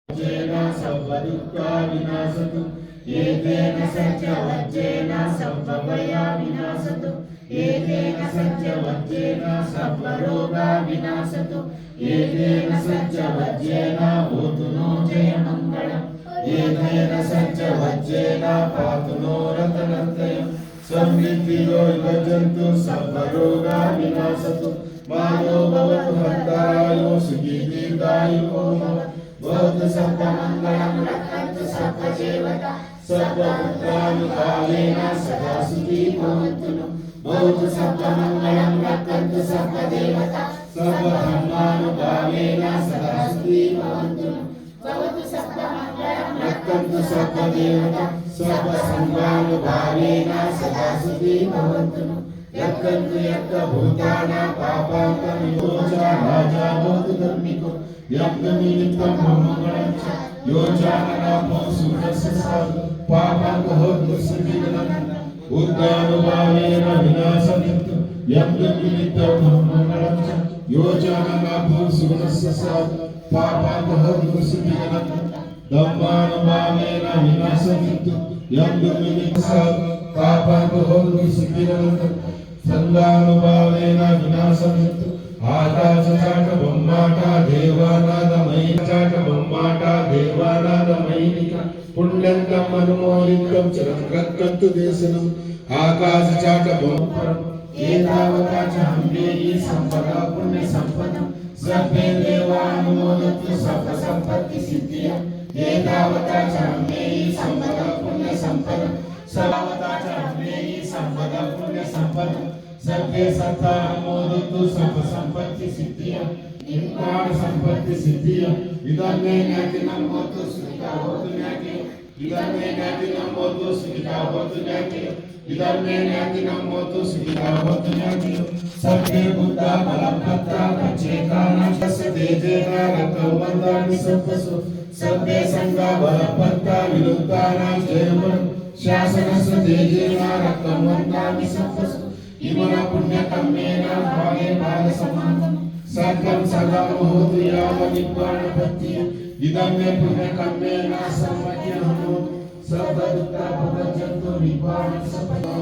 वज्रेण सर्वदुःखा विनाशतु एतेन सत्यवज्रेण सर्वभया विनाशतु एतेन सत्यवज्रेण सर्वरोगा विनाशतु एतेन सत्यवज्रेण भूतु नो जयमङ्गलम् एतेन सत्यवज्रेण पातु नो रतनत्रयम् समृद्धियो युगजन्तु सर्वरोगा विनाशतु मायो भवतु हर्तायो सुखी दीर्घायुको भवतु सर्वमङ्गलं रक्षन्तु सर्वदेवता सर्वपुत्रानुकालेन सदा सुखी भवन्तु भवतु सर्वमङ्गलं रक्षन्तु सर्वदेवता सर्वधर्मानुकालेन सदा सुखी भवन्तु भवतु सर्वमङ्गलं रक्षन्तु सर्वदेवता सर्वसङ्गानुकालेन सदा सुखी भवन्तु यत्कन्तु यत्कभूतानां पापान्तमियोचा राजा भवतु धर्मिको यज्ञनिमित्तं मङ्गलं च यो जाननामो सुरस्य साधु पापं भवतु सुखिनं उद्धानुभावेन विनाशमित्तु यज्ञनिमित्तं मङ्गलं च यो जाननामो सुरस्य साधु पापं भवतु सुखिनं धम्मानुभावेन विनाशमित्तु यज्ञनिमित्तं पापं भवतु सुखिनं संगानुभावेन विनाशमित्तु आकाशचाट ब्रह्माटा देवानादमैनिकाट ब्रह्माटा देवानादमैनिका पुण्यंकम् अनुमोदितं चिरं रक्षन्तु देशनम् आकाशचाट ब्रह्मपरम् एतावता च हम्मेयि सम्पदा पुण्य सम्पदं सर्वे देवानुमोदन्तु सर्व सम्पत्ति सिद्धियम् एतावता च हम्मेयि सम्पदा पुण्य सम्पदं सर्वता च हम्मेयि सम्पदा पुण्य सम्पदं सर्वे सत्ता अनुमोदन्तु सर्व संपत्ति सिद्धियं निर्वाण संपत्ति सिद्धियं इदं मे ज्ञातिनं होतु सुखिता होतु ज्ञाति इदं मे ज्ञातिनं होतु सुखिता होतु ज्ञाति इदं मे ज्ञातिनं होतु सुखिता होतु ज्ञाति सर्वे बुद्धा बलभद्रा पचेतानां तस्य तेजेन रक्तवन्दानि सर्वसु सर्वे संगा बलभद्रा विरुद्धानां जयमन् शासनस्य तेजेन रक्तवन्दानि सर्वसु इमन पुण्यकर्मेण भागे भागसमानं सर्वं सदा होतु यावनिर्वाणपत्ति इदं मे पुण्यकर्मेण सर्वज्ञः होतु सर्वदुःखा भवन्तु निर्वाणसपदा।